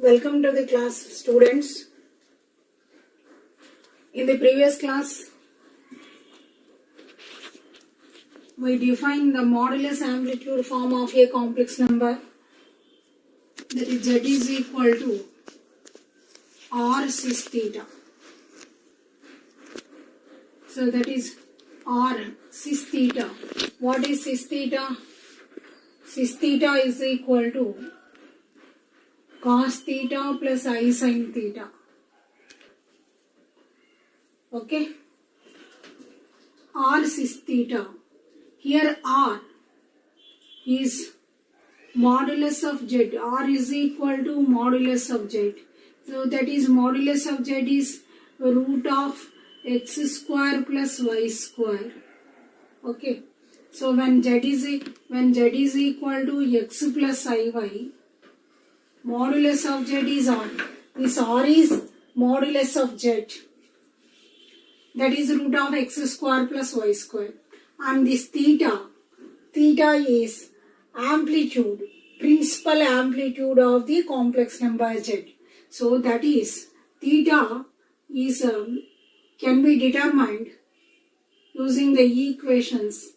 Welcome to the class, students. In the previous class, we defined the modulus amplitude form of a complex number, that is z is equal to r cis theta. So that is r cis theta. What is cis theta? Cis theta is equal to cos theta plus I sin theta. Okay. R cis theta. Here R is modulus of z. R is equal to modulus of z. So that is modulus of z is root of x square plus y square. Okay. So when z is equal to x plus iy, modulus of z is r. This r is modulus of z. That is root of x square plus y square. And this theta is amplitude, principal amplitude of the complex number z. So that is theta is can be determined using the equations.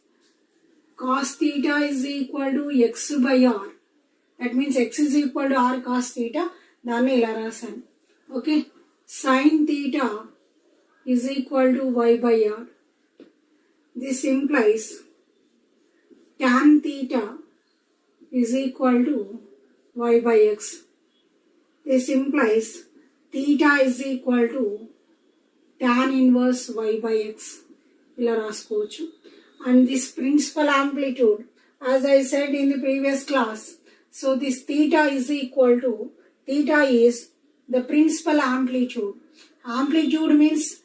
Cos theta is equal to x by r. That means x is equal to r cos theta. Danni ila rasanu. Okay. Sin theta is equal to y by r. This implies tan theta is equal to y by x. This implies theta is equal to tan inverse y by x. Ila raskochu. And this principal amplitude, as I said in the previous class, so this theta is equal to, theta is the principal amplitude. Amplitude means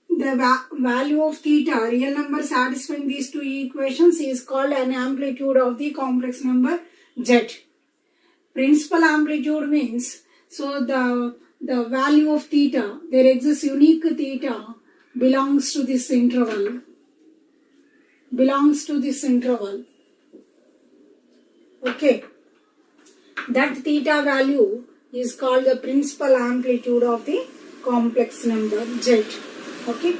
the value of theta, real number satisfying these two equations, is called an amplitude of the complex number z. Principal amplitude means, so the value of theta, there exists unique theta, belongs to this interval. Okay. That theta value is called the principal amplitude of the complex number z. Okay.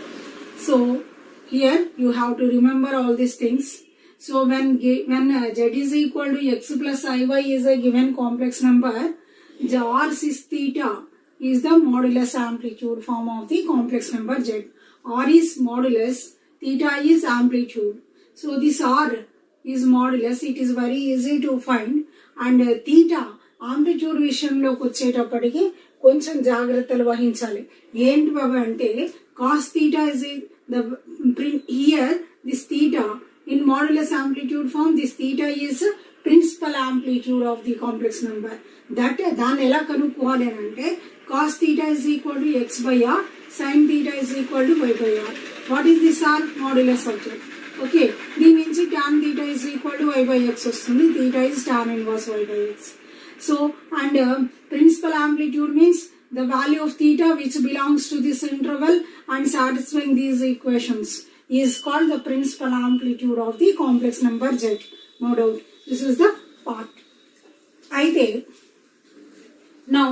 So here you have to remember all these things. So when z is equal to x plus iy is a given complex number, the r cis theta is the modulus amplitude form of the complex number z. R is modulus, theta is amplitude. So this r is modulus, it is very easy to find, and theta amplitude విషయంలోకి వచ్చేటప్పటికి కొంచెం జాగ్రత్తలు వహించాలి. ఏంటి బాబా అంటే cos theta is here this theta in modulus amplitude form, this theta is principal amplitude of the complex number. దాన్ని ఎలా కనుక్కోవాలి అని అంటే cos theta is equal to x by r, sin theta is equal to y by r. What is this r? Modulus of z. Okay, దీని నుంచి tan theta is equal to y by x వస్తుంది. Theta is tan inverse y by x. So, and principal amplitude means the value of theta which belongs to this interval and satisfying these equations is called the principal amplitude of the complex number z. No doubt. This is the part. అయితే now,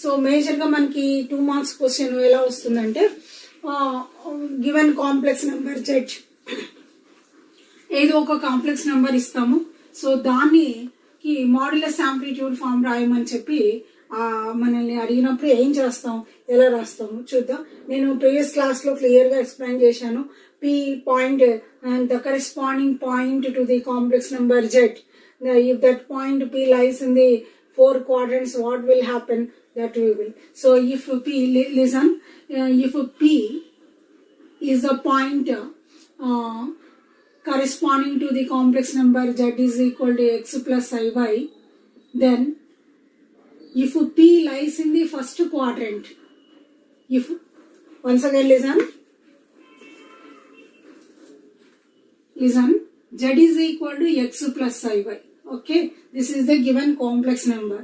so major గా మనకి 2 marks question ఎలా వస్తుందంటే given complex number z, ఏదో ఒక complex number ఇస్తాము. So దాన్ని modulus amplitude form రాయమని చెప్పి మనల్ని అడిగినప్పుడు ఏం చేస్తాం, ఎలా రాస్తాము చూద్దాం. నేను ప్రీవియస్ క్లాస్లో క్లియర్గా ఎక్స్ప్లెయిన్ చేశాను. P point the corresponding point to the complex number Z. If that point P lies in the 4 quadrants, what will happen? That we will. So if p, listen, if p is a point corresponding to the complex number z is equal to x plus iy, then if p lies in the first quadrant, if once again listen, z is equal to x plus iy. Okay, this is the given complex number.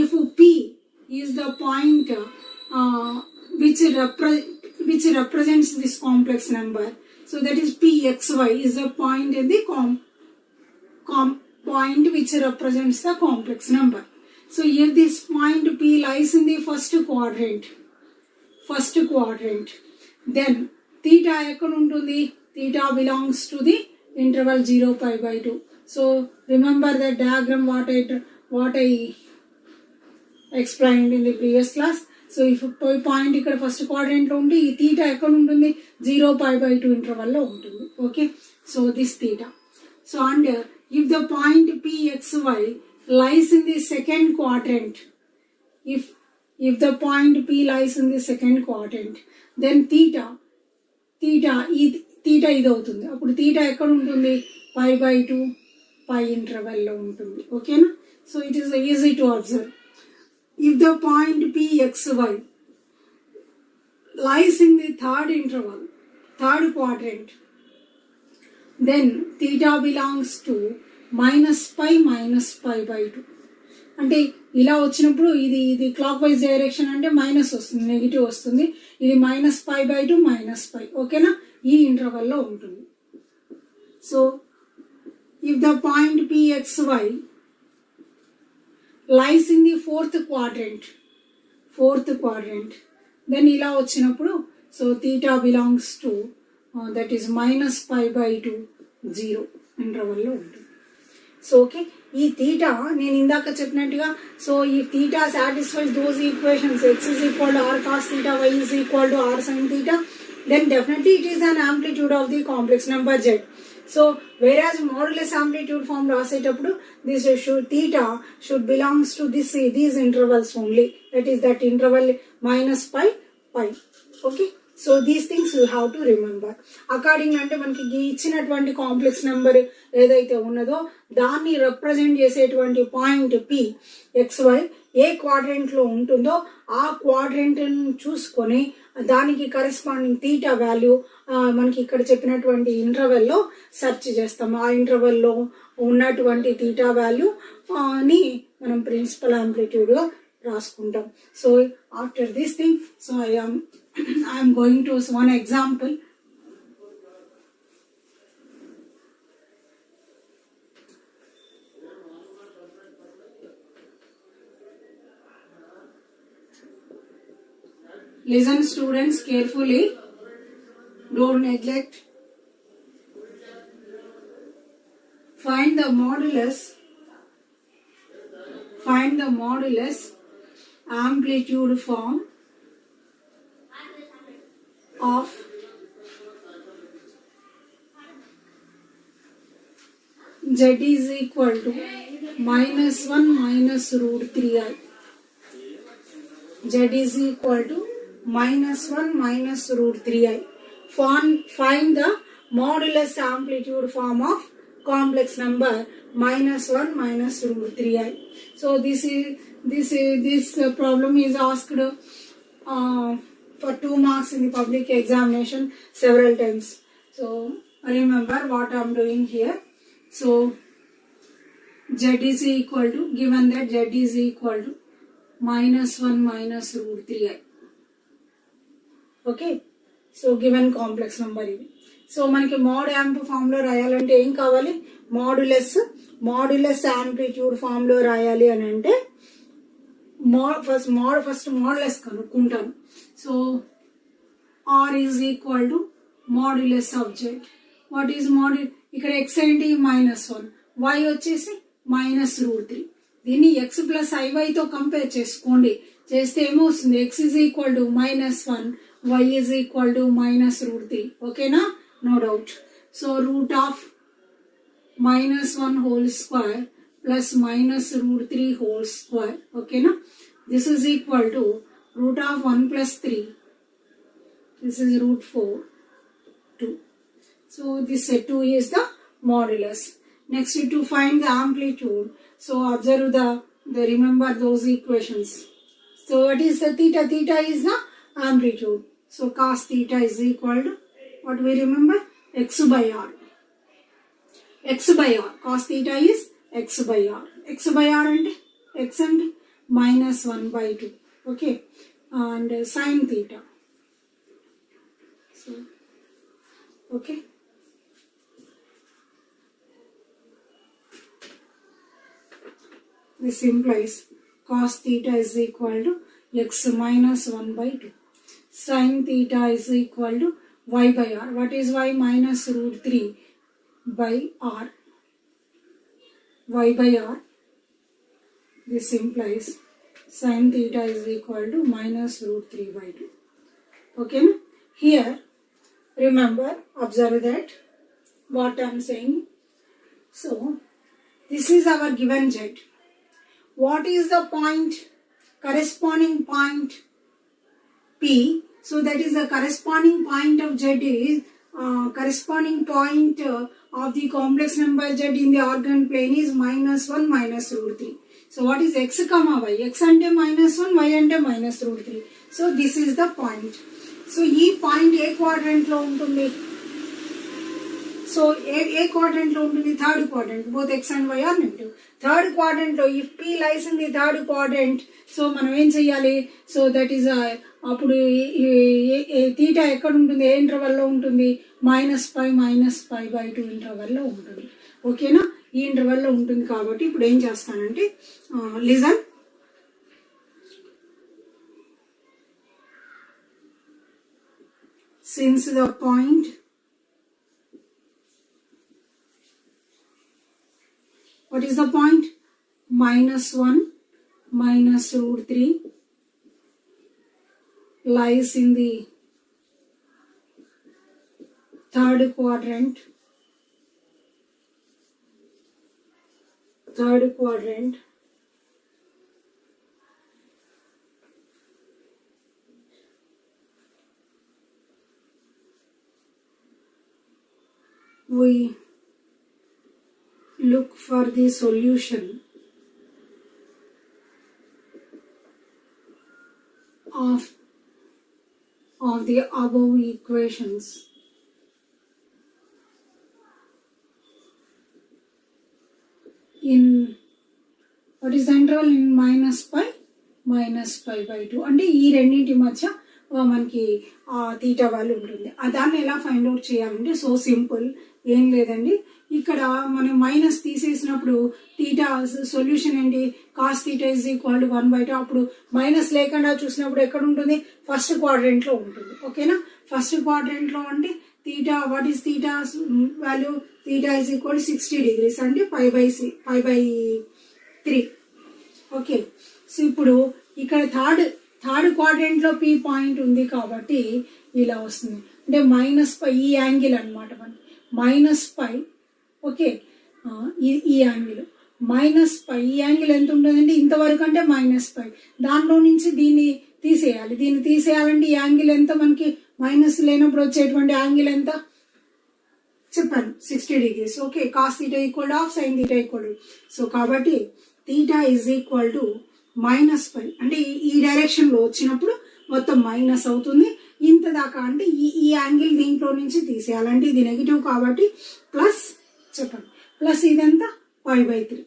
If p is the point which represents this complex number, so that is pxy is a point in the point which represents the complex number. So if this point P lies in the first quadrant, then theta ఎక్కడ ఉంటుంది? Theta belongs to the interval 0 pi by 2. So remember the diagram what I explained in the previous class. So if point ఇక్కడ first quadrant లో ఉంటే ఈ theta ఎక్కడ ఉంటుంది? 0 pi by 2 interval లో ఉంటుంది. Okay, so this theta. So and if the point PXY lies in the second quadrant, if the point P lies in the second quadrant, then theta ఇది అవుతుంది. అప్పుడు theta ఎక్కడ ఉంటుంది? pi by 2 pi interval లో ఉంటుంది. ఓకేనా? So it is easy to observe. If the point PXY lies in the third quadrant, then theta belongs to minus pi by 2. అంటే ఇలా వచ్చినప్పుడు ఇది క్లాక్ వైజ్ డైరెక్షన్ అంటే మైనస్ వస్తుంది, నెగిటివ్ వస్తుంది. ఇది minus pi by 2 minus pi. ఓకేనా? ఈ ఇంటర్వల్లో ఉంటుంది. So if the point PXY lies in the fourth quadrant, then ఇలా వచ్చినప్పుడు so theta belongs to that is minus pi by 2 0 ఇంటర్వల్లో ఉంటుంది. సో ఓకే, ఈ theta నేను ఇందాక చెప్పినట్టుగా సో ఈ theta satisfies those equations x is equal to r cos theta, y is equal to r sin theta, then definitely it is an amplitude of the complex number z. So whereas modulus amplitude form రాసేటప్పుడు this theta should belongs to these intervals only, that is that interval minus pi. Okay, so these things you have to remember. According అంటే మనకి ఇచ్చినటువంటి complex number ఏదైతే ఉన్నదో దాన్ని represent చేసేటువంటి point P XY ఏ quadrant లో ఉంటుందో ఆ క్వాడ్రెంట్ చూసుకొని దానికి కరెస్పాండింగ్ థీటా వాల్యూ మనకి ఇక్కడ చెప్పినటువంటి ఇంటర్వెల్లో సెర్చ్ చేస్తాం. ఆ ఇంటర్వెల్లో ఉన్నటువంటి థీటా వాల్యూ ని మనం ప్రిన్సిపల్ యాంప్లిట్యూడ్ గా రాసుకుంటాం. So after this thing so I am going to one example. Listen students carefully, don't neglect. Find the modulus amplitude form of z is equal to minus 1 minus root 3i. Z is equal to minus 1 minus root 3i. Find the modulus amplitude form of complex number minus 1 minus root 3i. So this problem is asked for 2 marks in the public examination several times. So remember what I am doing here. So z is equal to, given that z is equal to minus 1 minus root 3i. Okay, so given complex number ఇది. So మనకి mode amp form లో రాయాలంటే ఏం కావాలి? Modulus amplitude form లో రాయాలి అని అంటే ఫస్ట్ మోడ్యులస్ కనుక్కుంటాను. So r is equal to modulus of z. What is modulus? ఇక్కడ x ఏంటి? -1, y వచ్చేసి -√3. దీన్ని x ప్లస్ iy తో కంపేర్ చేసుకోండి. చేస్తే ఏమొస్తుంది? x is equal to -1, y is equal to -√3. ఓకేనా? No doubt. So root of -1 whole square plus -√3 whole square. ఓకేనా? This is equal to root of 1 plus 3. This is root 4, 2. So this 2 is the modulus. Next to find the amplitude. So observe remember those equations. So what is the theta? Theta is the amplitude. So cos theta is equal to what we remember? X by r. Cos theta is x by r. X by r and x and -1 by 2. Okay, and sin theta. So okay, this implies cos theta is equal to x minus 1 by 2. Sin theta is equal to y by r. What is y? Minus root 3 by r. Y by r. This implies sin theta is equal to minus root 3 by 2. Okay? Here, remember, observe that what I am saying. So, this is our given z. What is the point? Corresponding point P. So, that is the corresponding point of z is corresponding point of the complex number z in the organ plane is minus 1 minus root 3. So, what is x comma y? X ante minus 1, y ante minus root 3. So, this is the point. So, ఈ point ఏ quadrant లో ఉంటుంది? So ఏ quadrant లో ఉంటుంది? Third quadrant. Both x and y are negative. Third quadrant లో if P lies in the third quadrant, so మనం ఏం చెయ్యాలి? సో దట్ ఈస్ అప్పుడు తీటా ఎక్కడ ఉంటుంది? ఏ ఇంటర్వల్ లో ఉంటుంది? -π/2 ఇంటర్వల్ లో ఉంటుంది. ఓకేనా? ఈ ఇంటర్వల్ లో ఉంటుంది కాబట్టి ఇప్పుడు ఏం చేస్తానంటే listen. Since the point what is the point? -1 minus root 3 lies in the third quadrant. We look for the solution of the above equations. In what is the interval? In -π/2. అంటే ఈ రెండింటి మధ్య మనకి తీటా వాల్యూ ఉంటుంది. దాన్ని ఎలా find out చేయాలంటే so simple, ఏం లేదండి. ఇక్కడ మనం మైనస్ తీసేసినప్పుడు తీటా సొల్యూషన్ ఏంటి? Cos theta is equal to 1/2. అప్పుడు మైనస్ లేకుండా చూసినప్పుడు ఎక్కడ ఉంటుంది? ఫస్ట్ క్వాడ్రంట్ లో ఉంటుంది. ఓకేనా? ఫస్ట్ క్వాడ్రంట్ లో అంటే theta, what is theta value? Theta is equal to 60 degrees అంటే π/3. ఓకే. సో ఇప్పుడు ఇక్కడ థర్డ్ క్వాడ్రంట్ లో పీ పాయింట్ ఉంది కాబట్టి ఇలా వస్తుంది. అంటే -π ఈ యాంగిల్ అనమాట మనకి -π. ఓకే, ఈ యాంగిల్ -π. ఈ యాంగిల్ ఎంత ఉంటుందండి? ఇంతవరకు అంటే -π. దానిలో నుంచి దీన్ని తీసేయాలి. దీన్ని తీసేయాలంటే ఈ యాంగిల్ ఎంత? మనకి మైనస్ లేనప్పుడు వచ్చేటువంటి యాంగిల్ ఎంత చెప్పాను? 60 degrees. Okay, cos theta equal of sine theta equal. So కాబట్టి తీటా ఈజ్ ఈక్వల్ టు -π. అంటే ఈ డైరెక్షన్ లో వచ్చినప్పుడు మొత్తం మైనస్ అవుతుంది. ఇంత దాకా అంటే ఈ యాంగిల్ దీంట్లో నుంచి తీసేయాలంటే ఇది నెగిటివ్ కాబట్టి ప్లస్ చెప్పండి, ప్లస్ ఇదంతా π/3.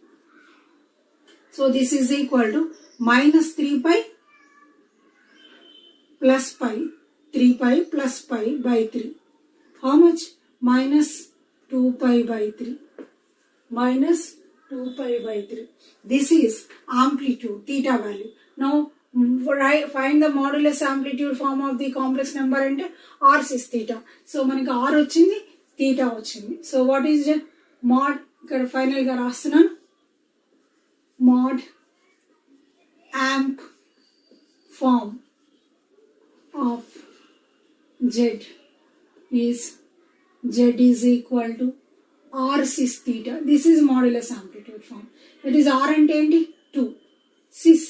So this is equal to -3π plus π, 3π plus π/3. How much? -2π/3. -2π/3. This is amplitude, theta value. Now, find the modulus amplitude form of the complex number అంటే r sis theta. సో మనకి r వచ్చింది, theta వచ్చింది. So what is mod? ఇక్కడ final గా రాస్తున్నాను. mod amp form of z is equal to r sis theta. This is modulus amplitude form. That is r అంటే ఏంటి? 2. sis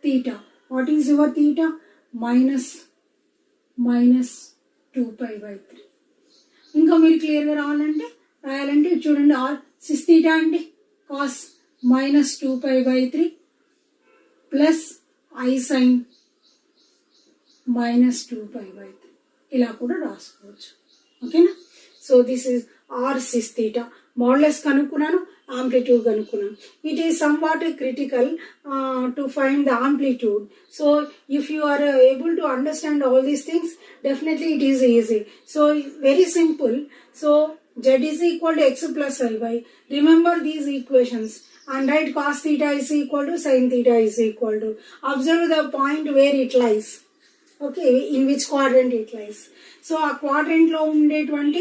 theta. What is your theta? -2π/3. ఇంకా మీరు క్లియర్గా రాయాలంటే చూడండి, r sis theta అంటే cos -2π/3 ప్లస్ i sin -2π/3. ఇలా కూడా రాసుకోవచ్చు. ఓకేనా? So this is r sis theta. Modulus కనుక్కున్నాను, ఆంప్లిట్యూడ్ కనుక్కున్నాను. It is somewhat critical to find the amplitude. So if you are able to understand all these things, definitely it is easy. So very simple. So z is equal to x plus ly. Remember these equations and write cos theta is equal to sin theta is equal to. Observe the point where it lies. Okay, in which quadrant it lies. So ఆ క్వాడ్రెంట్లో ఉండేటువంటి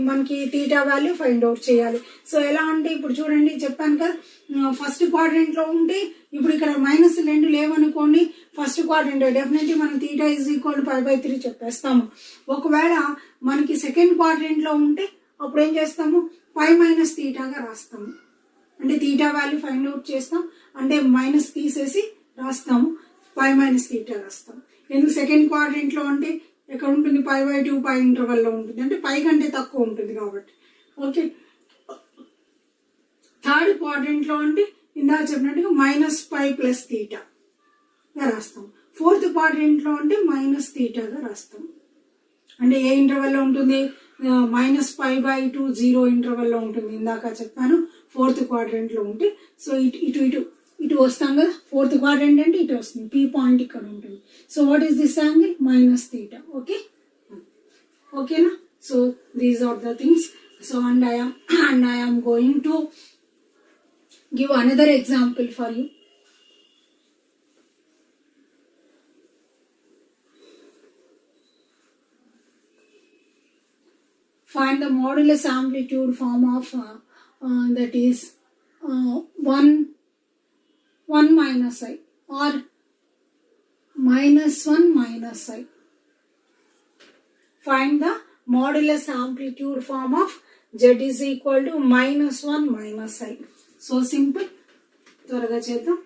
మనకి theta value find out చేయాలి. So ఎలా అంటే ఇప్పుడు చూడండి, చెప్పాను కదా, ఫస్ట్ క్వాడ్రెంట్లో ఉంటే ఇప్పుడు ఇక్కడ మైనస్ 2 లేవనుకోండి, ఫస్ట్ క్వాడ్రెంట్ డెఫినెట్లీ మనం తీటా ఈజ్ ఈక్వల్ టు 5/3 చెప్పేస్తాము. ఒకవేళ మనకి సెకండ్ క్వాడ్రెంట్లో ఉంటే అప్పుడు ఏం చేస్తాము, 5 - తీటాగా రాస్తాము. అంటే తీటా వాల్యూ ఫైండ్ అవుట్ చేస్తాం, అంటే మైనస్ తీసేసి రాస్తాము, 5 - తీటా రాస్తాం. ఎందుకు సెకండ్ క్వాడ్రెంట్లో అంటే ఎక్కడ ఉంటుంది, 5/2 π ఇంటర్వెల్లో ఉంటుంది, అంటే పై కంటే తక్కువ ఉంటుంది కాబట్టి. ఓకే, థర్డ్ క్వాడ్రెంట్లో అంటే ఇందాక చెప్పినట్టుగా -π + తీటాగా రాస్తాం. ఫోర్త్ క్వాడ్రెంట్లో అంటే మైనస్ తీటాగా రాస్తాం. అంటే ఏ ఇంటర్వెల్లో ఉంటుంది, -π/2 0 ఇంటర్వెల్లో ఉంటుంది. ఇందాక చెప్పాను ఫోర్త్ క్వాడ్రెంట్లో ఉంటే. సో ఇటు వస్తాం కదా, ఫోర్త్ క్వాడ్రెంట్ అంటే ఇటు వస్తుంది, పీ పాయింట్ ఇక్కడ ఉంటుంది. So what is this angle, -θ. Okay, ఓకేనా. So these are the things. So and I am going to give another example for you. Find the modulus amplitude form of that is 1 - I or -1 - I. Find the modulus amplitude form of Z is equal to -1 - I. So simple. త్వరగా చేద్దాం.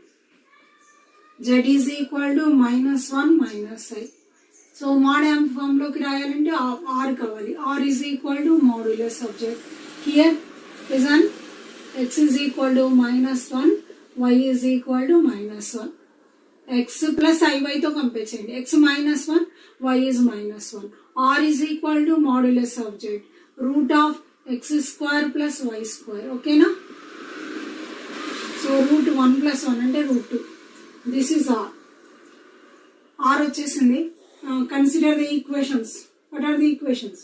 Z is equal to -1 - I. So mod amp form లోకి రాయాలంటే R కావాలి. R is equal to modulus of Z. Here is an x is equal to -1, y is equal to -1. x plus iy తో compare చేయండి. x -1, y is -1. R is equal to modulus of Z, root of x² plus y². ఓకేనా. So root 1 + 1 అంటే √2. This is R. R వచ్చేసింది. Consider the equations. What are the equations?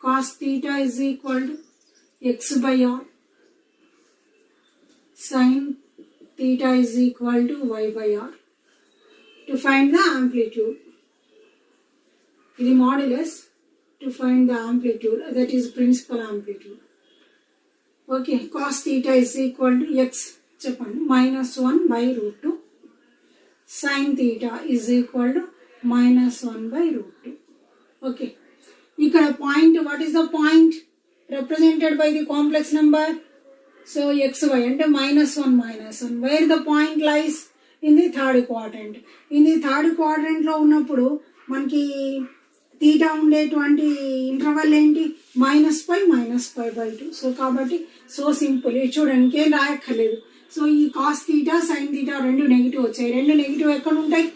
Cos theta is equal to x/r. Sin theta is equal to y/r. To find the amplitude, the modulus to find the amplitude, that is principal amplitude. Okay, cos theta is equal to x చెప్పండి -1/√2. Sin theta is equal to -1/√2. Okay, ఇక్కడ point, what is the point represented by the complex number? So xy అంటే -1 - 1. Where the point lies? In the third quadrant. In the third quadrant లో ఉన్నప్పుడు మనకి theta ఉండేటువంటి interval ఏంటి, -π/2. So కాబట్టి so simple. ఇది చూడండి, ఇంకేం రాయక్కర్లేదు. సో ఈ కాస్ తీటా సైన్ తీటా రెండు నెగిటివ్ వచ్చాయి. రెండు నెగిటివ్ ఎక్కడ ఉంటాయి,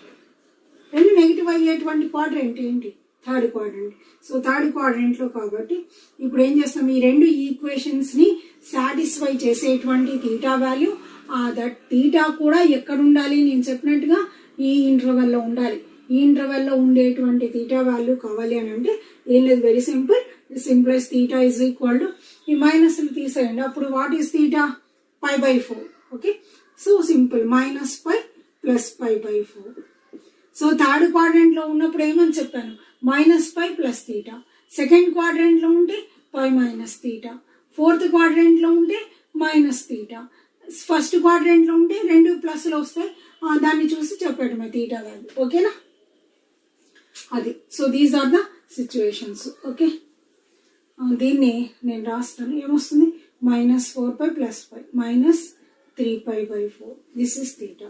రెండు నెగిటివ్ అయ్యేటువంటి క్వాడ్రెంట్ ఏంటి, థర్డ్ క్వాడ్రెంట్. సో థర్డ్ క్వాడ్రెంట్లో కాబట్టి ఇప్పుడు ఏం చేస్తాం, ఈ రెండు ఈక్వేషన్స్ని సాటిస్ఫై చేసేటువంటి తీటా వాల్యూ, దట్ తీటా కూడా ఎక్కడ ఉండాలి, నేను చెప్పినట్టుగా ఈ ఇంటర్వెల్లో ఉండాలి. ఈ ఇంటర్వెల్లో ఉండేటువంటి తీటా వాల్యూ కావాలి అని అంటే ఏం లేదు, very simple. Simplest theta is equal to ఈ మైనస్లు తీసేయండి. అప్పుడు what is theta, π/4. Okay, so simple, -π + π/4. So third క్వాడ్రెంట్లో ఉన్నప్పుడు ఏమని చెప్పాను, -π + తీటా. సెకండ్ క్వాడ్రెంట్లో ఉంటే π - తీటా. ఫోర్త్ క్వాడ్రెంట్లో ఉంటే -తీటా. ఫస్ట్ క్వాడ్రెంట్లో ఉంటే రెండు ప్లస్లు వస్తాయి, దాన్ని చూసి చెప్పడమే తీటా వాల్యూ. ఓకేనా, అది. So these are the situations. Okay, దీన్ని నేను రాస్తాను. ఏమొస్తుంది, -4π + π -3π/4. This is theta.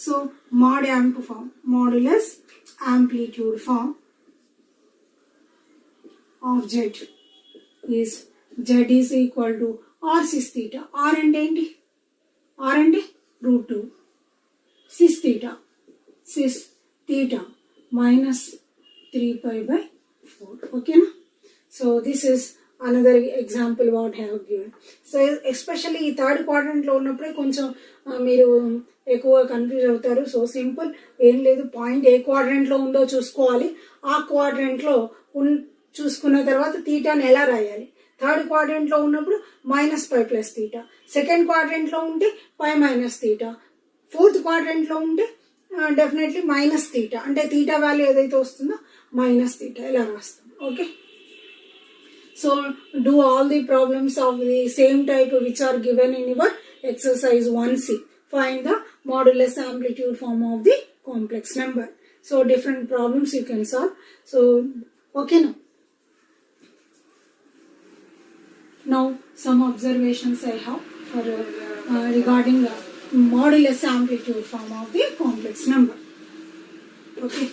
So mod amp form, modulus amplitude form of Z is equal to r cis theta. R అంటే ఏంటి, R అంటే √2. cis theta -3π/4. ఓకేనా. So this is another example what have given. So especially ఈ third క్వాడ్రెంట్లో ఉన్నప్పుడే కొంచెం మీరు ఎక్కువ confuse అవుతారు. సో సింపుల్, ఏం లేదు, పాయింట్ ఏ క్వాడ్రెంట్లో ఉందో చూసుకోవాలి. ఆ క్వాడ్రెంట్లో చూసుకున్న తర్వాత తీటాని ఎలా రాయాలి, థర్డ్ క్వాడ్రంట్లో ఉన్నప్పుడు minus pi plus theta, second క్వాడ్రంట్లో ఉంటే పై మైనస్ తీటా, ఫోర్త్ క్వాడ్రంట్లో ఉంటే డెఫినెట్లీ మైనస్ తీటా, అంటే తీటా వాల్యూ ఏదైతే వస్తుందో మైనస్ తీటా ఇలా రాస్తాం. Okay, so do all the problems of the same type which are given in your exercise 1C. Find the modulus amplitude form of the complex number. So different problems you can solve. So okay, now some observations I have for regarding the modulus amplitude form of the complex number. Okay,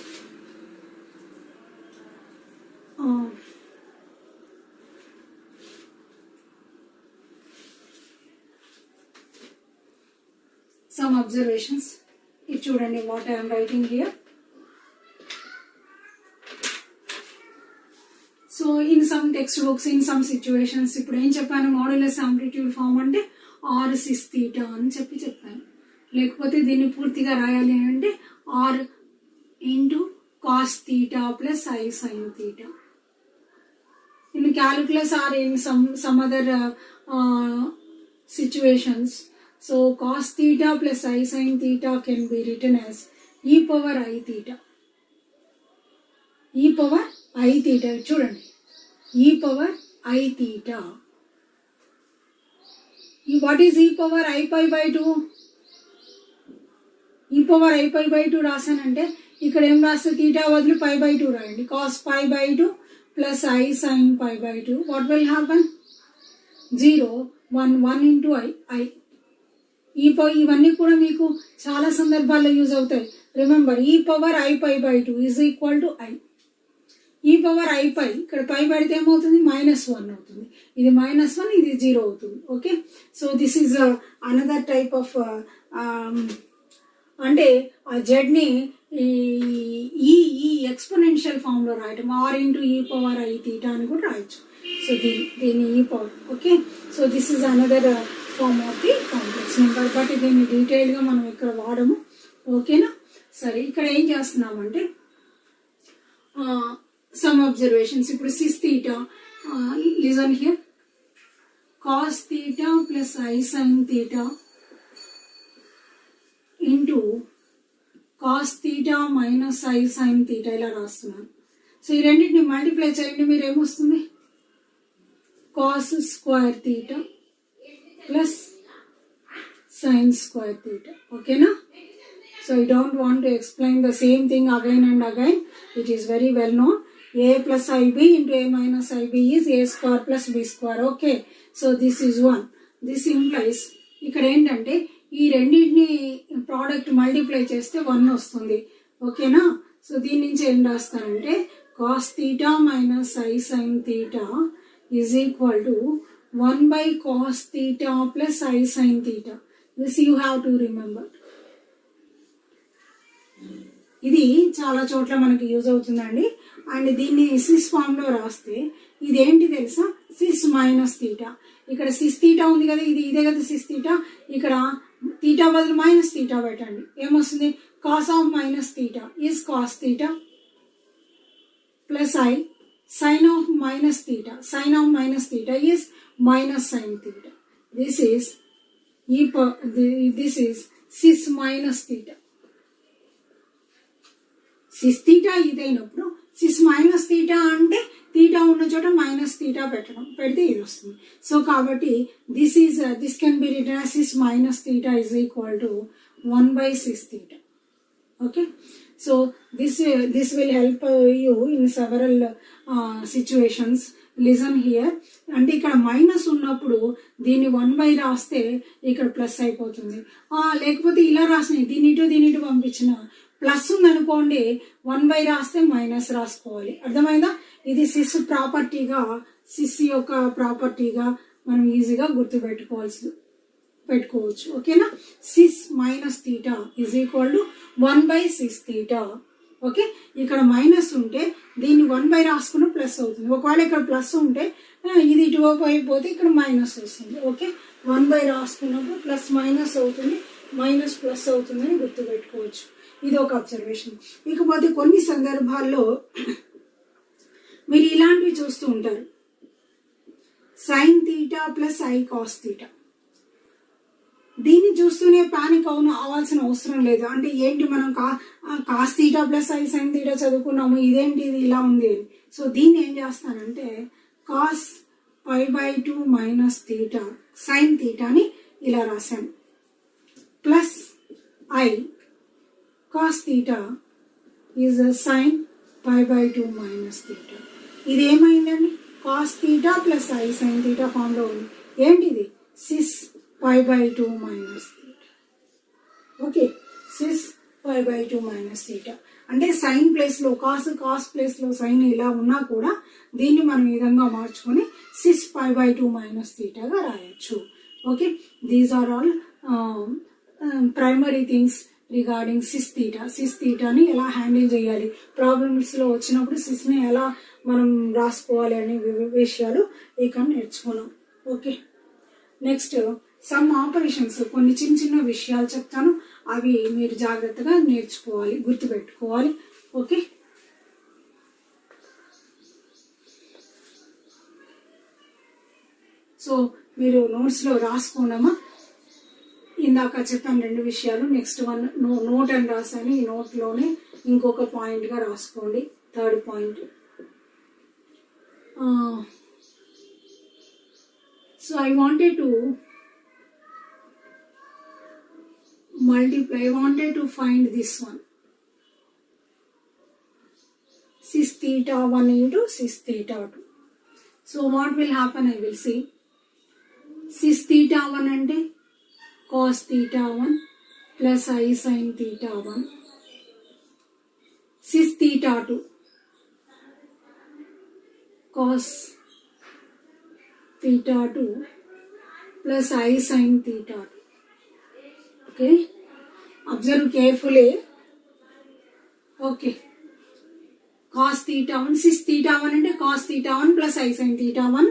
some observations. If చూడండి what I am writing here. So in some textbooks, in some situations, ఇప్పుడు ఏం చెప్పాను, modulus amplitude form అంటే R cis theta అని చెప్పాను. లేకపోతే దీన్ని పూర్తిగా రాయాలి అంటే R into cos theta plus i sine theta. In calculus or in some other situations. So cos theta plus I sin theta can be written as e power I theta. E power I theta. చూడండి, e power I theta. What is e power I pi by 2? e power I pi by 2 రాసానంటే ఇక్కడ ఏం రాస్తే theta బదులు పై by 2 రాయండి. cos pi by 2 plus I sin pi by 2. What will happen? 0, 1 into I. ఇవన్నీ కూడా మీకు చాలా సందర్భాల్లో యూజ్ అవుతాయి. Remember, e power i pi by 2 is equal to i. E power i pi ఇక్కడ పై పెడితే ఏమవుతుంది, -1 అవుతుంది. ఇది -1, ఇది 0 అవుతుంది. Okay, so this is another type of అంటే ఆ జెడ్ని ఈ ఎక్స్పోనెన్షియల్ ఫామ్ లో రాయటం, R into e power i theta అని కూడా రాయొచ్చు. సో దీని e power. Okay, so this is another form of the complex number, but దీన్ని డీటెయిల్గా మనం ఇక్కడ వాడము. ఓకేనా, సరే ఇక్కడ ఏం చేస్తున్నామంటే సమ్ అబ్జర్వేషన్స్. ఇప్పుడు cis theta, listen here, cos theta plus i sine theta into cos theta minus i sine theta ఇలా రాస్తున్నాను. సో ఈ రెండింటిని మల్టిప్లై చేయండి, మీరు ఏమొస్తుంది, cos square theta plus sin square theta. Okay na? So I don't want to explain the same thing again and again. It is very well known. A plus IB into A minus IB is A square plus B square. Okay, so this is 1. This implies ఇక్కడ ఏంటంటే ఈ రెండింటిని product multiply చేస్తే 1 వస్తుంది. ఓకేనా, so దీని నుంచి ఏం రాస్తారంటే cos theta minus I sin theta is equal to 1 by cos theta plus I sin theta. This you have to remember. ఇది చాలా చోట్ల మనకి యూజ్ అవుతుందండి. అండ్ దీన్ని సిస్ ఫామ్ లో రాస్తే ఇదేంటి తెలుసా, సిస్ మైనస్ తీటా. ఇక్కడ సిస్ తీటా ఉంది కదా, ఇదే కదా సిస్ తీటా. ఇక్కడ తీటా బదులు మైనస్ తీటా పెట్టండి, ఏమొస్తుంది, cos of minus theta is cos theta plus I sin of minus theta. Sin of minus theta is minus sin theta. This is cis minus theta. Cis theta ఇదైనప్పుడు cis minus theta అంటే theta ఉన్న చోట minus theta పెడితే ఇది వస్తుంది. So కాబట్టి this can be written as cis minus theta is equal to 1 by cis theta. Okay, so this will help you in several situations. Listen here, అంటే ఇక్కడ minus ఉన్నప్పుడు దీన్ని 1 by రాస్తే ఇక్కడ ప్లస్ అయిపోతుంది. లేకపోతే ఇలా రాసిన దీని ఇటు పంపించిన ప్లస్ ఉందనుకోండి, 1 by రాస్తే మైనస్ రాసుకోవాలి. అర్థమైందా? ఇది సిస్ ప్రాపర్టీగా, సిస్ యొక్క ప్రాపర్టీగా మనం ఈజీగా పెట్టుకోవచ్చు. ఓకేనా, cis minus theta is equal to 1 by cis theta. Okay, ఇక్కడ మైనస్ ఉంటే దీన్ని 1 by రాసుకున్న ప్లస్ అవుతుంది. ఒకవేళ ఇక్కడ ప్లస్ ఉంటే ఇది ఇటువైపు అయిపోతే ఇక్కడ మైనస్ వస్తుంది. ఓకే, 1 by రాసుకున్నప్పుడు ప్లస్ మైనస్ అవుతుంది, మైనస్ ప్లస్ అవుతుందని గుర్తుపెట్టుకోవచ్చు. ఇది ఒక అబ్జర్వేషన్. ఇకపోతే కొన్ని సందర్భాల్లో మీరు ఇలాంటివి చూస్తూ ఉంటారు. Sine theta plus i cos theta. దీన్ని చూస్తూనే పానిక్ అవ్వాల్సిన అవసరం లేదు. అంటే ఏంటి మనం cos theta plus i sine theta చదువుకున్నాము, ఇదేంటి ఇది ఇలా ఉంది అని. సో దీన్ని ఏం చేస్తానంటే కాస్ π/2 మైనస్ తీటా సైన్ తీటాని ఇలా రాశాను plus i cos theta is sine π/2 minus theta. ఇది ఏమైందండి? Cos theta plus i sine theta form లో ఉంది. ఏంటిది? Cis π/2 minus theta. Okay, sys π/2 minus theta. అంటే సైన్ ప్లేస్ లో కాస్ ప్లేస్ లో సైన్ ఇలా ఉన్నా కూడా దీన్ని మనం ఈ విధంగా మార్చుకొని సిస్ π/2 మైనస్ తీటాగా రాయొచ్చు. Okay, these are all primary things regarding cis theta. Cis తీటాని ఎలా హ్యాండిల్ చేయాలి, ప్రాబ్లమ్స్ లో వచ్చినప్పుడు సిస్ ని ఎలా మనం రాసుకోవాలి అనే విషయాలు ఇక్కడ నేర్చుకున్నాం. ఓకే, నెక్స్ట్ సమ్ ఆపరేషన్స్, కొన్ని చిన్న చిన్న విషయాలు చెప్తాను, అవి మీరు జాగ్రత్తగా నేర్చుకోవాలి, గుర్తుపెట్టుకోవాలి. ఓకే, సో మీరు నోట్స్ లో రాసుకోండమ్మా. ఇందాక చెప్పాను 2 విషయాలు, నెక్స్ట్ వన్ నోట్ అని రాసాను, ఈ నోట్ లోనే ఇంకొక పాయింట్ గా రాసుకోండి, 3rd point. So I wanted to multiply, I wanted to find this one, sis theta 1 into sis theta 2. So what will happen, I will see. Sis theta 1 ante cos theta 1 plus I sin theta 1. Sis theta 2 cos theta 2 plus I sin theta 2. Okay, observe carefully. Okay, cos theta 1, sis theta 1 అంటే cos theta 1 plus I sin theta 1,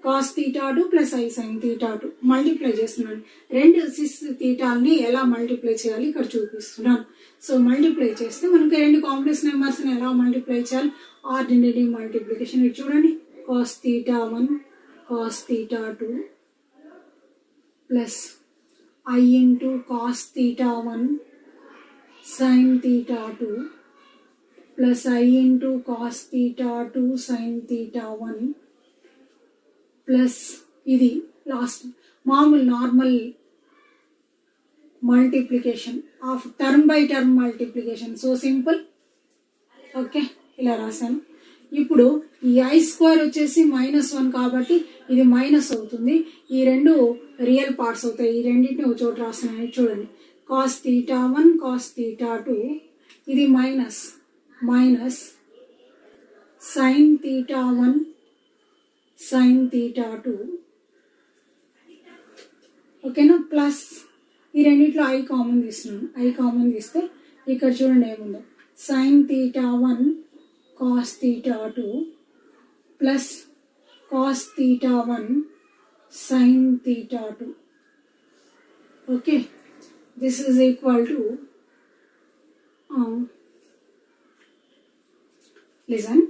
cos theta 2 plus I sin theta 2 multiply చేస్తున్నాను. 2 sys తీటాల్ని ఎలా multiply చేయాలి ఇక్కడ చూపిస్తున్నాను. So multiply చేస్తే మనకి 2 complex numbers ని ఎలా మల్టిప్లై చేయాలి, ఆర్డినరీ మల్టిప్లికేషన్. ఇది చూడండి, cos theta 1 cos theta 2 plus I into cos theta 1 sin theta 2 plus I into cos theta 2 sin theta 1 plus ఇది లాస్ట్ మామూలు normal multiplication of term by term multiplication. So simple. Okay, ఇలా రాశాను. ఇప్పుడు ఈ I square వచ్చేసి -1 కాబట్టి ఇది minus అవుతుంది. ఈ 2 రియల్ పార్ట్స్ అవుతాయి. ఈ రెండింటిని ఒక చోట రాస్తున్నాను, చూడండి. cos theta 1 cos theta 2 ఇది minus sin theta 1 sin theta 2. ఓకేనా, ప్లస్ ఈ రెండిట్లో ఐ కామన్ తీస్తున్నాను. ఐ కామన్ తీస్తే ఇక్కడ చూడండి ఏముందో, sin theta 1 cos theta 2 plus cos theta 1 sin theta 2. Okay, this is equal to listen.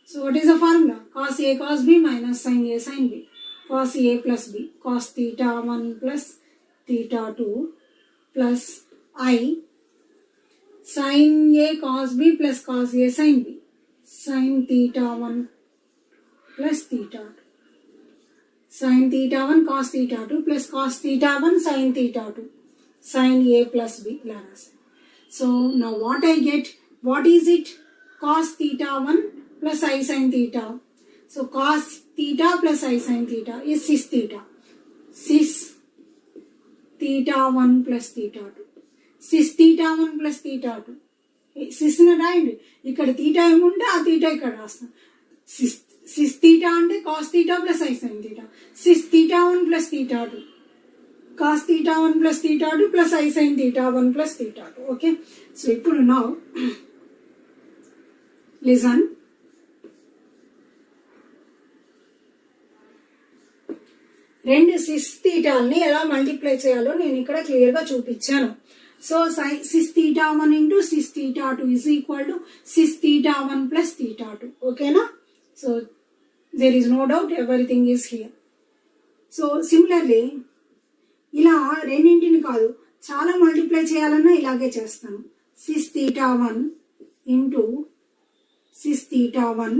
So what is the formula? Cos A cos B minus sin A sin B. Cos A plus B, cos theta 1 plus theta 2 plus I sin A cos B plus cos A sin B, sin theta 1 plus theta 2. Sin theta 1 cos theta 2 plus cos theta 1 sin theta 2, sin A plus B. So now what I get, what is it? Cos theta 1 plus I sin theta. So cos theta plus I sin theta is sis theta. Sis theta 1 plus theta 2. Sis theta 1 plus theta 2. Cis ని రాయండి. ఇక్కడ theta ఏముంటే ఆ theta ఇక్కడ రాస్తాం. Cis theta అంటే cos theta plus i sine theta. Cis theta 1 plus theta 2. Cos theta 1 plus theta 2 plus i sine theta 1 plus theta 2. Okay, so ఇప్పుడు now listen. రెండు సిస్ తీటాల్ని ఎలా మల్టిప్లై చేయాలో నేను ఇక్కడ క్లియర్ గా చూపించాను. So sis theta 1 into sis theta 2 is equal to sis theta 1 plus theta 2. ఓకేనా? So there is no doubt everything is here. So similarly ఇలా రెండింటిని కాదు చాలా మల్టిప్లై చేయాలన్నా ఇలాగే చేస్తాను. Cis theta 1 into cis theta 1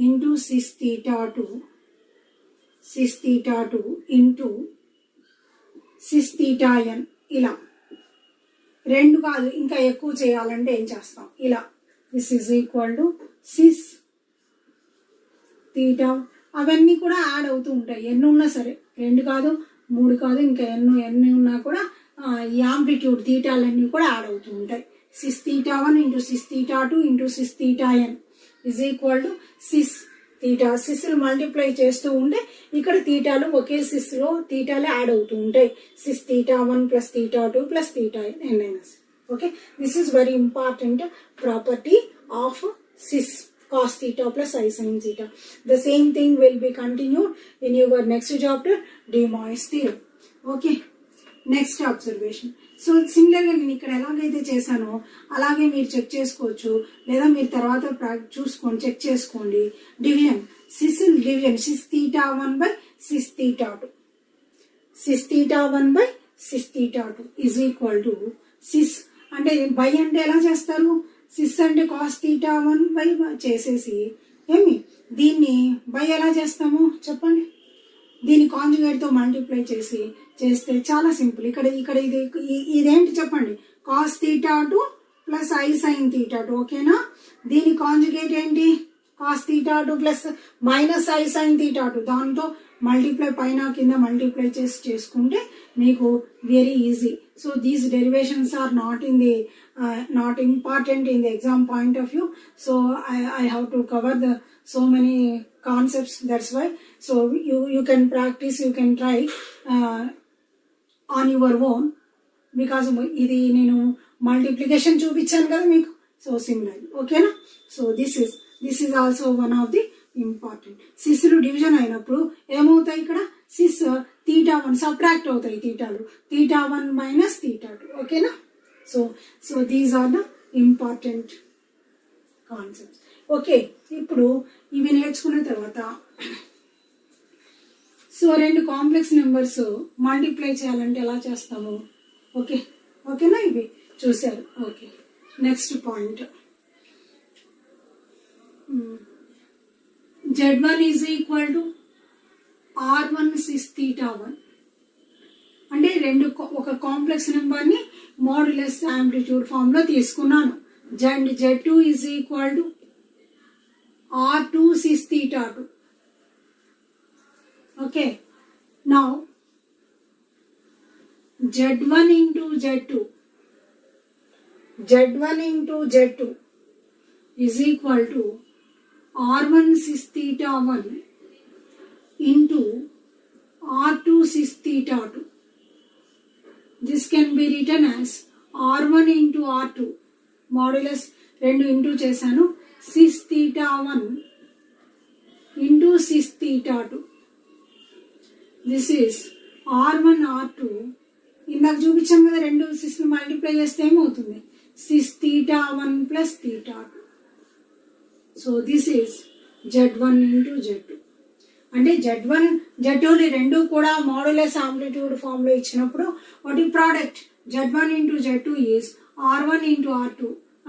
into cis theta 2 cis theta 2 into cis theta n. ఇలా రెండు కాదు ఇంకా ఎక్కువ చేయాలంటే ఏం చేస్తాం, ఇలా this is equal to cis theta. అవన్నీ కూడా యాడ్ అవుతూ ఉంటాయి, ఎన్ని ఉన్నా సరే, రెండు కాదు మూడు కాదు ఇంకా ఎన్ని ఉన్నా కూడా ఈ యాంప్లిట్యూడ్ తీటాలన్నీ కూడా యాడ్ అవుతూ ఉంటాయి. Cis theta 1 into cis theta 2 into cis theta n is equal to cis theta. సిస్లు మల్టిప్లై చేస్తూ ఉంటే ఇక్కడ తీటాలు ఒకే సిస్లో తీటాలు యాడ్ అవుతూ ఉంటాయి. Cis theta 1 plus theta 2 plus theta n minus. Okay, this is very important property of cis cos theta plus I sin theta. The same thing will be continued in your next chapter, de Moivre's theorem. Okay, next observation. So సిమిలర్గా నేను ఇక్కడ ఎలాగైతే చేశానో అలాగే మీరు check చేసుకోవచ్చు, లేదా మీరు తర్వాత చూసుకోండి, చెక్ చేసుకోండి. Division, cis division cis theta 1 by cis theta 2, cis theta 1 by cis theta 2 is equal to cis అంటే బై అంటే ఎలా చేస్తారు, సిస్ అంటే కాస్ తీటా 1 బై చేసేసి ఏమి దీన్ని బై ఎలా చేస్తాము చెప్పండి, దీని కాంజుగేట్తో మల్టిప్లై చేస్తే చాలా సింపుల్. ఇక్కడ ఇదేంటి చెప్పండి, cos theta 2 plus i sine theta 2. ఓకేనా, దీని కాంజుగేట్ ఏంటి, cos theta 2 plus minus i sine theta 2. దాంతో మల్టిప్లై పైన కింద మల్టిప్లై చేసుకుంటే మీకు very easy. So these derivations are not important in the exam point of view. So I have to cover so many concepts. That's why. So you can practice, you can try on your own, because ఇది నేను multiplication చూపించాను కదా మీకు. So similar, ఓకేనా. So this is also one of the important. సిస్లు division అయినప్పుడు ఏమవుతాయి, ఇక్కడ sys theta 1 subtract అవుతాయి తీటాలు, తీటా 1 మైనస్ తీటా 2. ఓకేనా. So these are the important concepts. Okay, ఇప్పుడు ఇవి నేర్చుకున్న తర్వాత సో రెండు కాంప్లెక్స్ నెంబర్స్ మల్టిప్లై చేయాలంటే ఎలా చేస్తాము, ఓకేనా, ఇవి చూసారు. Okay, next point, Z1 is equal to R1 cis theta 1. అంటే ఒక కాంప్లెక్స్ నెంబర్ని మోడ్యులస్ యాంప్లిట్యూడ్ ఫామ్ లో తీసుకున్నాను. Z2 is equal to R2 cis theta 2. Okay, now Z1 into Z2 is equal to R1 cis theta 1 into R2 cis theta 2. This can be written as R1 into R2 modulus 2 into చేశాను cis theta 1 into cis theta 2. This is R1 R2. ఇందాక చూపించాం కదా, రెండు సిస్లు multiply చేస్తే ఏమవుతుంది, cis theta 1 plus theta 2. So this is Z1 into Z2. అంటే Z1 Z2 రెండు కూడా మోడ్యులస్ యాంప్లిట్యూడ్ ఫామ్ లో ఇచ్చినప్పుడు వాటి product Z1 into Z2 is R1 into R2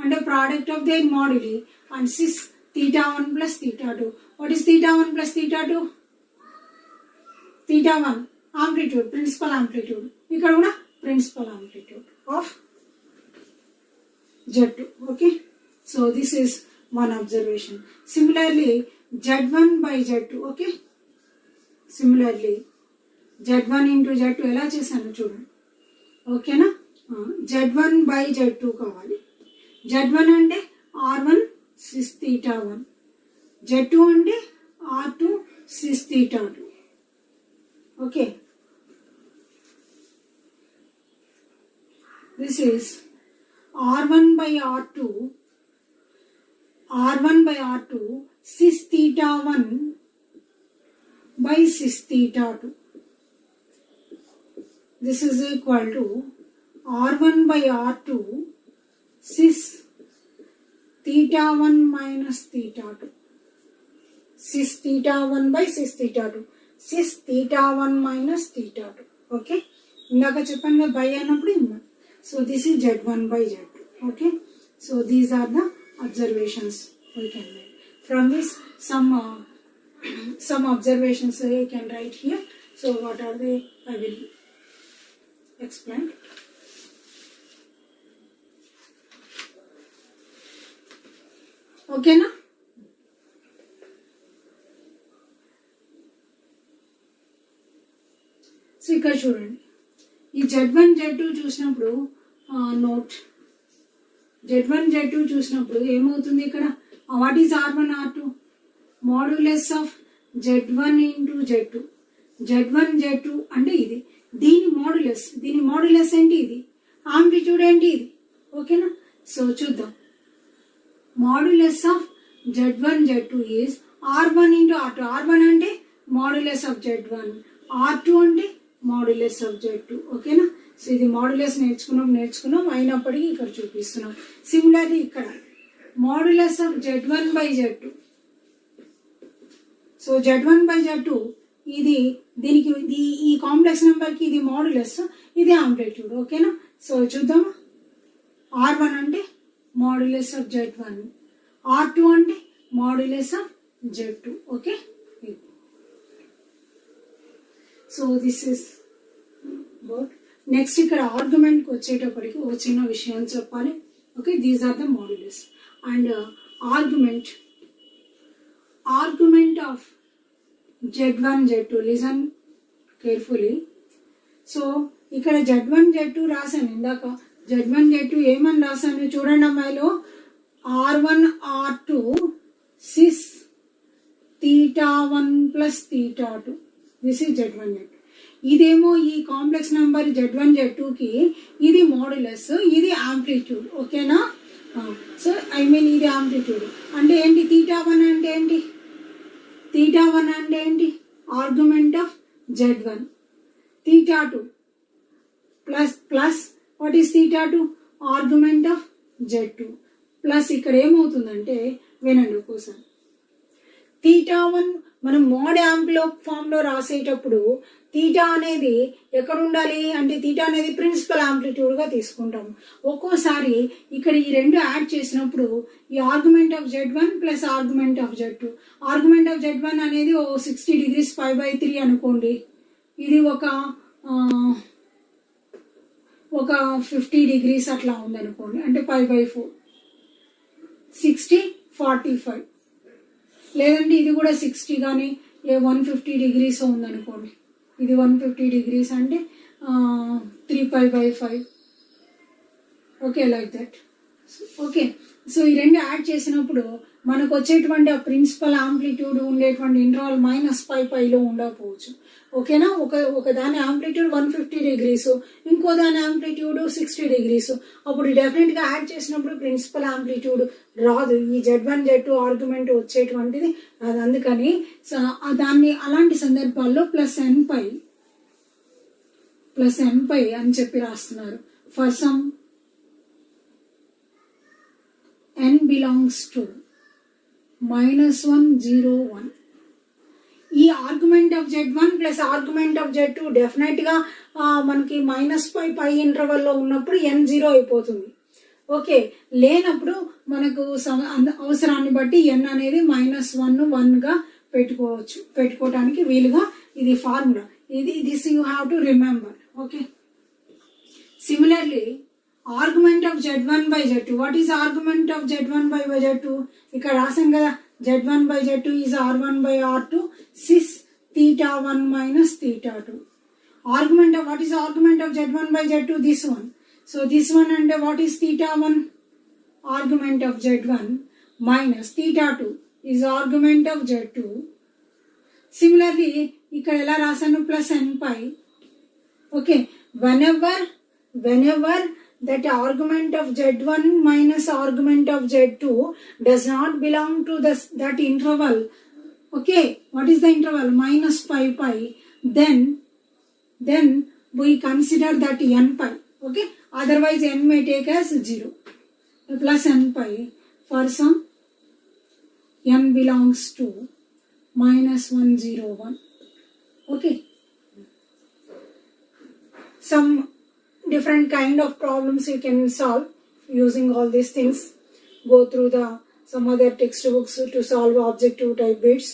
అంటే product of their moduli and cis theta 1 plus theta 2. What is theta 1 plus theta 2, theta 1 amplitude, principal amplitude, ఇక్కడ కూడా principal amplitude of Z2. Okay, so this is one observation. Similarly Z1 by Z2. Okay, similarly Z1 into Z2 ఎలా చేశాను చూడండి. ఓకేనా, Z1 by Z2 కావాలి. Z1 అంటే R1 cis theta 1, Z2 అంటే R2 cis theta 2. Okay, this is R1 by R2 cis theta 1 by sis theta 2. This is equal to R1 by R2 sis theta 1 minus theta 2. cis theta 1 by cis theta 2. Cis theta 1 minus theta 2. Okay. ఇందాక చెప్పాను కదా by అన్నప్పుడు ఇంకా. So this is Z1 by Z2. Okay. So these are the observations we can make. From this some observations you can write here. So what are they? I will explain. Okay na? So ఇక్కడ చూడండి ఈ Z1 Z2 చూసినప్పుడు note Z1 Z2 చూసినప్పుడు ఏమవుతుంది ఇక్కడ what is R1 R2 modulus of Z1 into Z2 Z1 Z2 అంటే ఇది దీని మాడ్యులస్ ఏంటి ఇది ఆంప్లిట్యూడ్ ఏంటి ఇది ఓకేనా సో చూద్దాం modulus of Z1 Z2 is R1 into R2 R1 అంటే మాడ్యులస్ ఆఫ్ Z1 R2 అంటే మాడ్యులస్ ఆఫ్ Z2 ఓకేనా సో ఇది మాడ్యులస్ నేర్చుకున్నాం అయినప్పటికీ ఇక్కడ చూపిస్తున్నాం సిమిలర్లీ ఇక్కడ modulus of Z1 by Z2 so Z1 by Z2 ఇది దీనికి ఈ కాంప్లెక్స్ నెంబర్కి ఇది మాడ్యులస్ ఇది ఆంప్లిట్యూడ్ ఓకేనా సో చూద్దాం R1 అంటే మాడ్యులస్ ఆఫ్ Z1 R2 అంటే modulus of Z2 okay so this is about next ఇక్కడ ఆర్గ్యుమెంట్కి వచ్చేటప్పటికి ఒక చిన్న విషయం చెప్పాలి okay these are the modulus and argument of Z1 Z2 listen carefully so ఇక్కడ Z1 Z2 రాశాను ఇందాక Z1 Z2 ఏమని రాశాను చూడండి అమ్మాయిలో R1 R2 cis theta 1 plus theta 2 this is Z1 Z2 ఇదేమో ఈ కాంప్లెక్స్ నెంబర్ Z1 Z2కి ఇది మాడ్యులస్ ఇది ఆంప్లిట్యూడ్ ఓకేనా సో ఐ మీన్ ఇది ఆంప్లిట్యూడ్ అంటే ఏంటి theta 1 అంటే ఏంటి theta 1 అంటే ఏంటి argument of Z1 theta 2 plus what is theta 2 argument of Z2 plus ఇక్కడ ఏమవుతుందంటే వినండి ఒక్కోసారి theta 1 మనం మోడ్ యాంప్లో ఫామ్లో రాసేటప్పుడు తీటా అనేది ఎక్కడ ఉండాలి అంటే తీటా అనేది ప్రిన్సిపల్ ఆంప్లిట్యూడ్గా తీసుకుంటాము ఒక్కోసారి ఇక్కడ ఈ రెండు యాడ్ చేసినప్పుడు ఈ argument of Z1 plus argument of Z2 argument of Z1 అనేది 60 degrees 5/3 అనుకోండి ఇది ఒక 50 degrees అట్లా ఉందనుకోండి అంటే 5/4 60 45 లేదంటే ఇది కూడా 60 కానీ 150 degrees ఉందనుకోండి ఇది 150 degrees అంటే 3π/5 okay like that okay so ఈ రెండు యాడ్ చేసినప్పుడు మనకు వచ్చేటువంటి ఆ ప్రిన్సిపల్ ఆంప్లిట్యూడ్ ఉండేటువంటి ఇంటర్వల్ -π/πలో ఉండకపోవచ్చు ఓకేనా ఒక దాని ఆంప్లిట్యూడ్ 150 degrees ఇంకో దాని ఆంప్లిట్యూడ్ 60 degrees అప్పుడు డెఫినెట్గా యాడ్ చేసినప్పుడు ప్రిన్సిపల్ ఆంప్లిట్యూడ్ రాదు ఈ Z1 Z2 ఆర్గ్యుమెంట్ వచ్చేటువంటిది అది అందుకని దాన్ని అలాంటి సందర్భాల్లో +nπ అని చెప్పి రాస్తున్నారు for some n belongs to -1 0 1 ఈ argument of Z1 plus argument of Z2 డెఫినెట్గా మనకి -π ఇంటర్వల్లో ఉన్నప్పుడు n0 అయిపోతుంది ఓకే లేనప్పుడు మనకు అవసరాన్ని బట్టి n అనేది -1 1గా పెట్టుకోవడానికి వీలుగా ఇది formula this you have to remember okay similarly argument of Z1 by Z2 what is argument of Z1 by Z2 ఇక్కడ రాసాం కదా Z1 by Z2 is R1 by R2 cis theta 1 minus theta 2 argument of what is argument of Z1 by Z2 this one so this one and what is theta 1 argument of Z1 minus theta 2 is argument of Z2 similarly ఇక్కడ ఎలా రాసాను +nπ okay whenever that argument of Z1 minus argument of Z2 does not belong to that interval okay what is the interval -π then we consider that nπ okay otherwise n may take as 0 +nπ for some n belongs to minus 101. Okay. Some different kind of problems you can solve using all these things. Go through some other textbooks to solve objective type bits.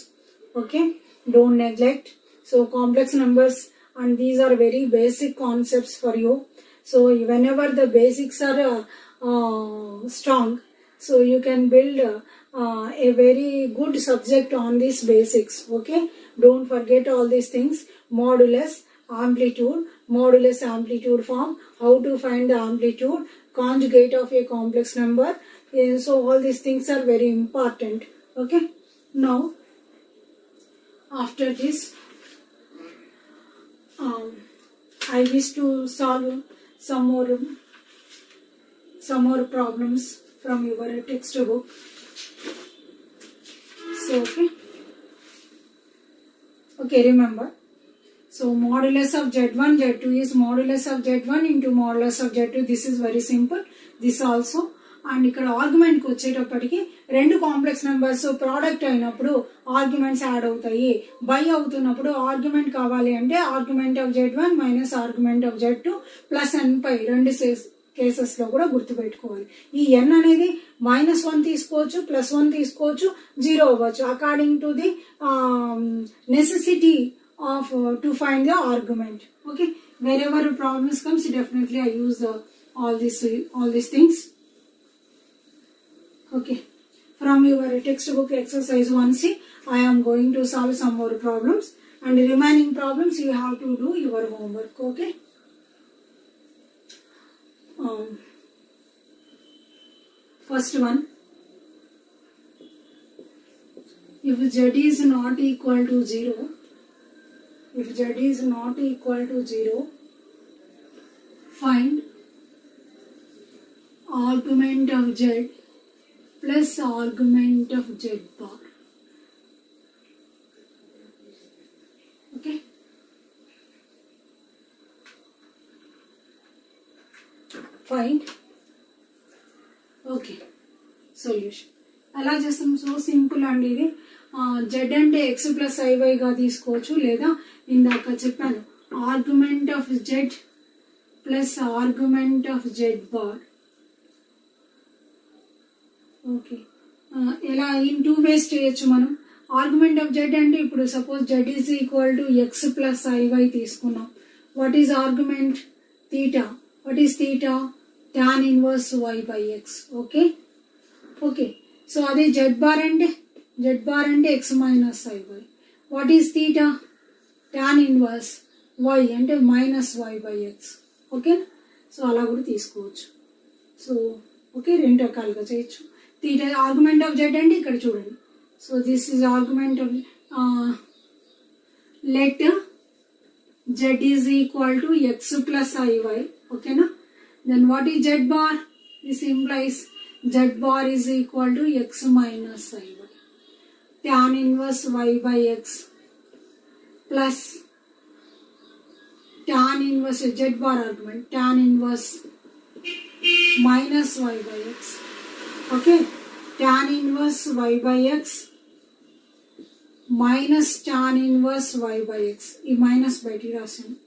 Okay, don't neglect. So complex numbers, and these are very basic concepts for you. So whenever the basics are strong, so you can build a very good subject on these basics. Okay, don't forget all these things. Modulus, amplitude, modulus amplitude form, how to find the amplitude, conjugate of a complex number. So all these things are very important. Okay, now after this I wish to solve some more problems from your textbook. So okay, remember. So modulus of Z1, Z2 is modulus of Z1 into modulus of Z2. This is very simple. This also. And ఇక్కడ ఆర్గ్యుమెంట్కి వచ్చేటప్పటికి రెండు complex numbers product అయినప్పుడు arguments add అవుతాయి. By అవుతున్నప్పుడు argument కావాలి అంటే argument of Z1 minus argument of Z2 plus n పై రెండు కేసెస్ లో కూడా గుర్తుపెట్టుకోవాలి. ఈ n అనేది -1 తీసుకోవచ్చు, +1 తీసుకోవచ్చు, 0 అవ్వచ్చు according to the necessity of to find the argument. Okay, wherever problems comes, definitely I use all these things. Okay, from your textbook exercise 1C, I am going to solve some more problems, and the remaining problems you have to do your homework. Okay, first one, if Z is not equal to 0, if Z is not equal to 0, find argument of Z plus argument of Z bar. Okay. Find. Okay. Solution. అలా చేస్తాం. So simple అండి ఇది. Z అంటే x plus iy గా తీసుకోవచ్చు, లేదా ఇందాక చెప్పాను argument of Z plus argument of Z bar. Okay, ఎలా ఇన్ 2 ways చేయొచ్చు మనం. ఆర్గ్యుమెంట్ ఆఫ్ Z అంటే ఇప్పుడు suppose Z is equal to x plus iy తీసుకున్నాం. What is argument? Theta. What is theta? tan inverse y by x. Okay okay, so అదే Z bar అంటే x minus iy. What is theta? tan inverse y అంటే minus y by x. Okay, so అలా కూడా తీసుకోవచ్చు. So okay, రెండు రకాలుగా చేయొచ్చు. Theta argument of Z అంటే ఇక్కడ చూడండి. So this is argument of let Z is equal to x plus iy. ఓకేనా, then what is Z bar? This implies Z bar is equal to x minus iy. Tan inverse y by x plus tan inverse Z bar argument, tan inverse minus y by x. Okay, tan inverse y by x minus tan inverse y by x. ఈ minus బయట రాసాను.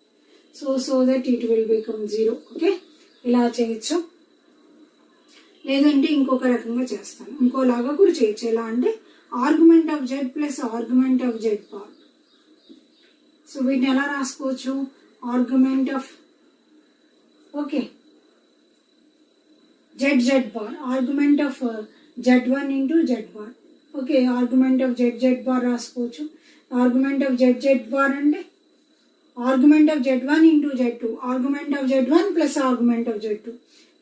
So that it will become 0. Okay, ఇలా చేయొచ్చు. లేదంటే ఇంకొక రకంగా చేస్తాను, ఇంకోలాగా కూడా చేయొచ్చు. ఎలా అంటే argument of Z plus argument of Z bar. So వీటిని ఎలా రాసుకోవచ్చు? Argument of okay Z bar, argument of Z1 into Z bar. Okay, argument of Z bar రాసుకోవచ్చు. ఆర్గ్యుమెంట్ ఆఫ్ Z బార్ అంటే argument of Z1 into Z2, argument of Z1 plus argument of Z2.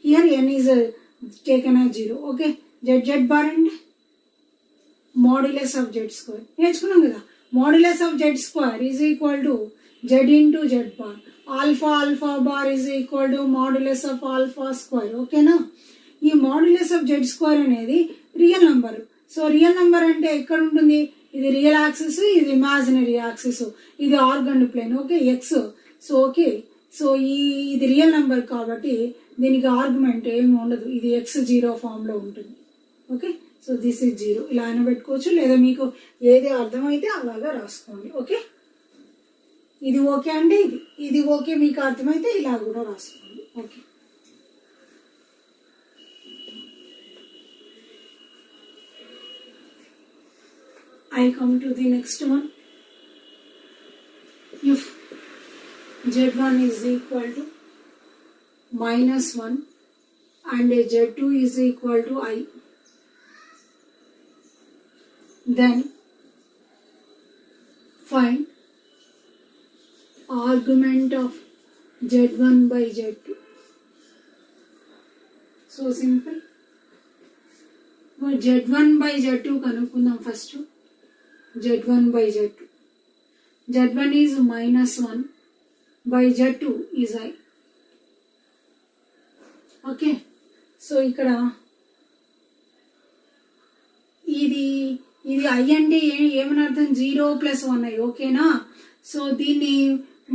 Here n is taken as 0. Okay, Z bar అంటే modulus of Z square. నేర్చుకున్నాం కదా, modulus of Z square is equal to Z into Z bar. Alpha bar is equal to modulus of alpha square. ఓకేనా, ఈ modulus of Z square అనేది real number. సో real number అంటే ఎక్కడ ఉంటుంది? ఇది రియల్ యాక్సిస్, ఇది ఇమాజినరీ యాక్సిస్, ఇది Argand plane. Okay, x. So okay, so ఇది రియల్ నంబర్ కాబట్టి దీనికి ఆర్గ్యుమెంట్ ఏమి ఉండదు, ఇది x0 ఫామ్ లో ఉంటుంది. ఓకే, సో దిస్ ఇస్ 0 ఇలా అయినా పెట్టుకోవచ్చు, లేదా మీకు ఏది అర్థమైతే అలాగా రాసుకోండి. ఓకే, ఇది ఓకే అంటే ఇది ఓకే, మీకు అర్థమైతే ఇలా కూడా రాసుకోండి. Okay, I come to the next one. If Z1 is equal to -1 and Z2 is equal to I, then find argument of Z1 by Z2. So simple. Z1 by Z2 కనుక్కుందాం first. Z1 by Z2. Z1 is -1 by Z2 is I. Okay, so ఇక్కడ ఇది I అంటే ఏమని అర్థం, 0 + 1I. ఓకేనా, so దీన్ని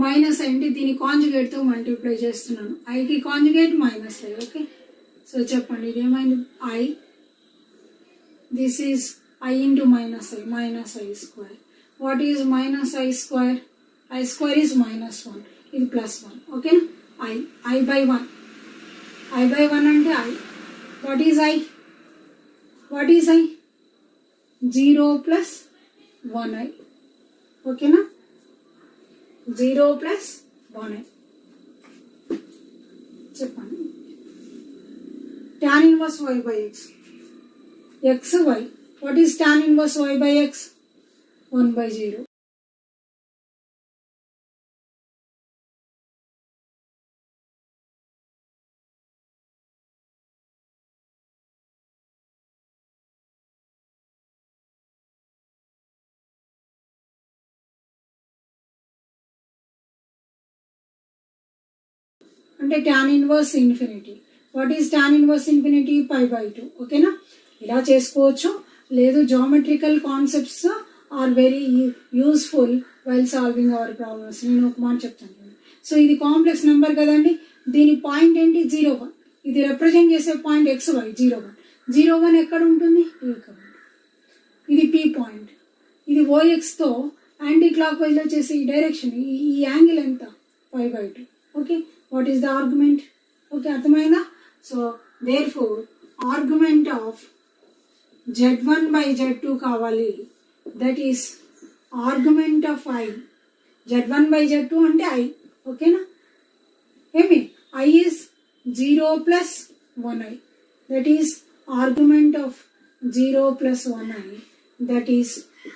minus అంటే దీన్ని కాంజుగేట్తో మల్టిప్లై చేస్తున్నాను. ఐకి కాంజుగేట్ -I. ఓకే, సో చెప్పండి ఇది ఏమైంది, I, this is I into -I square. What is -I square? I square is -1. ఇది +1. Okay, I by 1. I by 1 అంటే I. What is I? 0 plus 1I. ఓకేనా, 0 plus 1I. చెప్పండి, tan inverse y by x. xy. What is tan inverse y by x? 1 by 0. అంటే tan inverse infinity. What is tan inverse infinity? π by 2. ఓకేనా, ఇలా చేసుకోవచ్చు. లేదు, geometrical concepts are very useful while solving our problems. నేను ఒక మాట చెప్తాను. So ఇది కాంప్లెక్స్ నెంబర్ కదండి, దీని పాయింట్ ఏంటి, 0, 1. ఇది రిప్రజెంట్ చేసే పాయింట్ xy 0, 1. 0, 1 ఎక్కడ ఉంటుంది, ఇది P పాయింట్. ఇది OXతో యాంటీ క్లాక్ వైజ్లో చేసే ఈ డైరెక్షన్, ఈ యాంగిల్ ఎంత, π by 2. Okay, what is the argument? Okay, అర్థమైందా? So therefore argument of Z1 by Z2 కావాలి. That is argument of I. Z1 by Z2 అంటే I. ఓకేనా, ఏమి I is 0 plus 1I. That is argument of 0 plus 1I. That is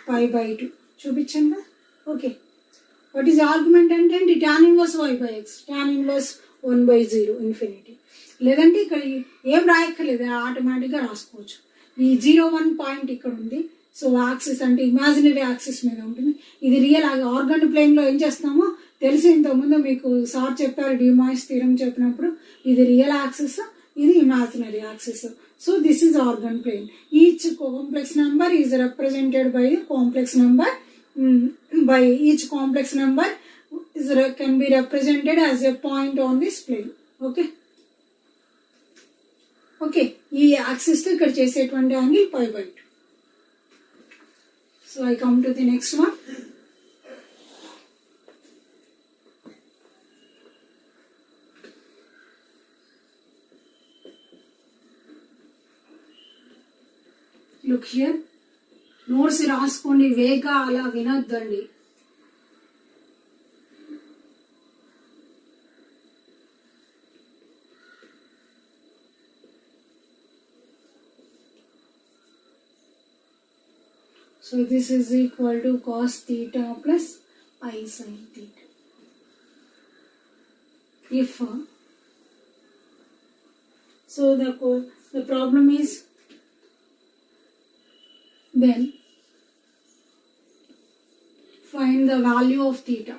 π by 2. చూపించాను కదా. Okay, what is argument అంటే tan inverse y by x. tan inverse 1 by 0 infinity. లేదంటే ఇక్కడ ఏం రాయక్కర్లేదు, ఆటోమేటిక్గా రాసుకోవచ్చు. ఈ 0, 1 పాయింట్ ఇక్కడ ఉంది. సో యాక్సిస్ అంటే ఇమాజినరీ యాక్సిస్ మీద ఉంటుంది. ఇది రియల్ ఆర్గన్ ప్లేన్లో ఏం చేస్తామో తెలిసి ఇంతకుముందు మీకు సార్ చెప్పారు, డిమాయిస్ థీరం చెప్పినప్పుడు. ఇది రియల్ యాక్సిస్, ఇది imaginary axis. So this is Argand plane. Each complex number is represented by complex number. by each complex number can be represented as a point on this plane. Okay, okay, ఈ axis తో ఇక్కడ చేసేటువంటి angle π by 2. సో I come to the next one. Look here. Notes రాసుకోండి, వేగా అలా వినొద్దండి. So this is equal to cos theta plus I sin theta. If so the problem is, then find the value of theta.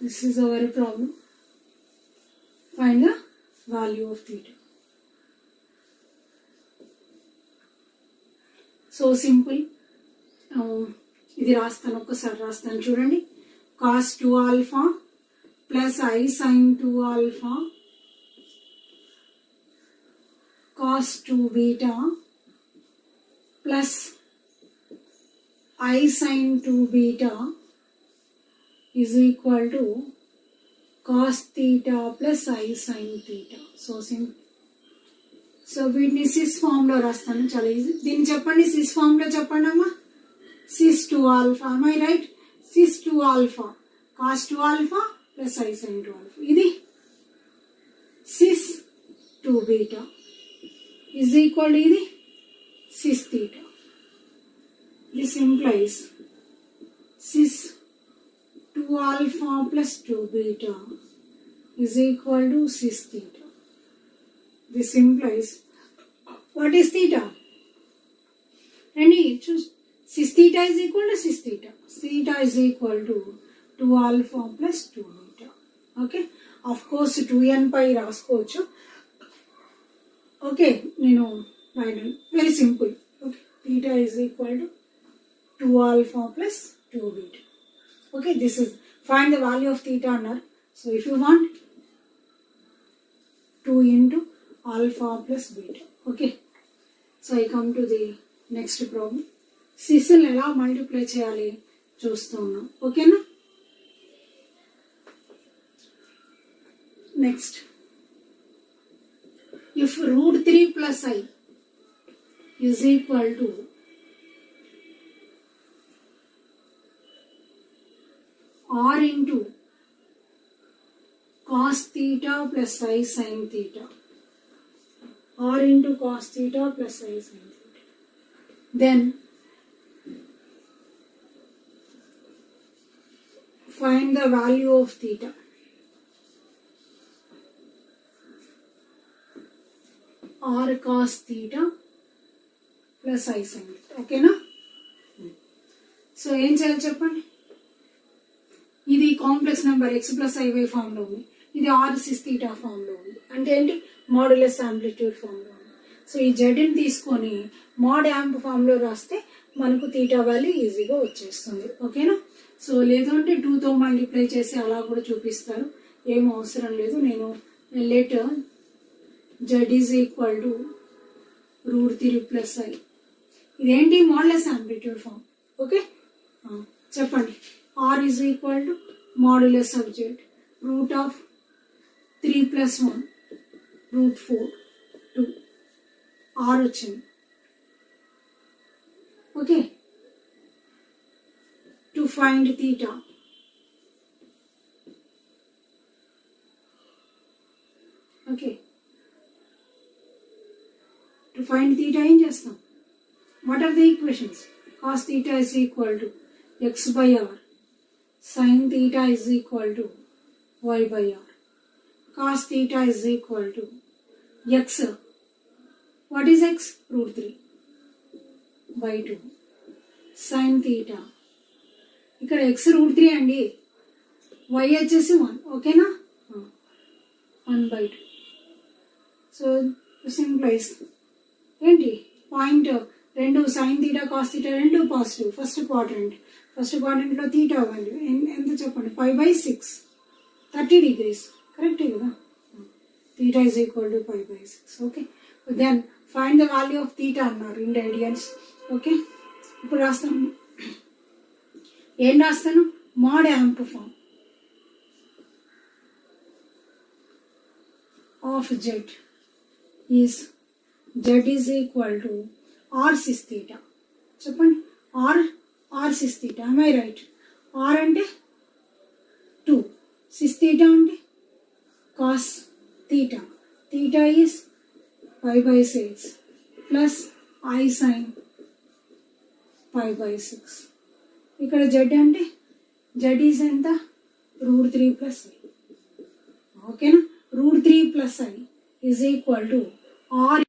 This is our problem. Find the value of theta. So simple. ఇది రాస్తాను, ఒక్కసారి రాస్తాను చూడండి. cos 2 alpha plus I sin 2 alpha cos 2 beta plus I sin 2 beta is equal to cos theta plus I sin theta. So simple. So వీటిని sys form లో రాస్తాను, చాలా easy. దీన్ని చెప్పండి, సిస్ ఫామ్ లో చెప్పండి అమ్మా. Cis 2 alpha, am I right? Cis 2 alpha cos 2 alpha plus I sin 2 alpha. ఇది cis 2 beta is equal to ఇది cis theta. This implies cis 2 alpha plus 2 beta is equal to cis theta. This implies, what is theta? And choose cis theta is equal to cis theta. Theta is equal to 2 alpha plus 2 beta. Okay. Of course 2n pi రాసుకోవచ్చు. Okay. Very simple. Okay. Theta is equal to 2 alpha plus 2 beta. Okay, this is find the value of theta under. So if you want 2 into alpha plus beta. Okay, so I come to the next problem. cis ని ఎలా multiply చేయాలి చూస్తూ ఉన్నాం. ఓకేనా? Next, if root 3 plus I is equal to r into cos theta plus I sin theta. R into cos theta plus I sin theta. Then find the value of theta. R cos theta plus I sin theta. Okay na? So ఏం చేయాలి చెప్పండి. ఇది complex number x plus i y form లో ఉంది, ఇది are cis theta form లో ఉంది. అంటే ఏంటి? మాడ్యులస్ యాంప్లిట్యూడ్ ఫామ్ లో ఉంది. సో ఈ జెడ్ ని తీసుకొని మాడ్ యాంప్ ఫామ్ లో రాస్తే మనకు థీటా వాల్యూ ఈజీగా వచ్చేస్తుంది. ఓకేనా? సో లేదంటే 2 తో మల్టిప్లై చేసి అలా కూడా చూపిస్తారు, ఏం అవసరం లేదు. నేను later z is equal to root 3 plus i, ఇదేంటి? Modulus amplitude form. ఓకే, చెప్పండి. R is equal to modulus of z, root of 3 plus 1, root 4, 2. R వచ్చింది. Okay. To find theta. Okay. To find theta ఏం చేస్తాం? What are the equations? Cos theta is equal to x by r. Sin theta is equal to y by r. Cos theta is equal to x. What is x? Root 3 by 2. Sin theta. ఇక్కడ x root 3 అండి, y వచ్చేసి 1. ఓకేనా? 1 by 2. So సింప్లైజ్ ఏంటి? Point రెండు sine theta cos theta రెండు positive. First quadrant లో theta value ఎంత చెప్పండి? 5/6, 30 degrees. కరెక్టే కదా? Theta is equal to 5/6. Okay, then find the value of theta అన్నారు ఇన్ రేడియన్స్. ఓకే, ఇప్పుడు రాస్తాను. ఏం రాస్తాను? Mod amp form of z is z is equal to r cis theta. చెప్పండి, r cis theta. am I right? R అంటే 2, cis theta అంటే cos theta. Theta is 5/6 plus i sine 5/6. ఇక్కడ z అంటే z is ఎంత? Root 3 plus i. ఓకేనా? Root 3 plus i is equal to are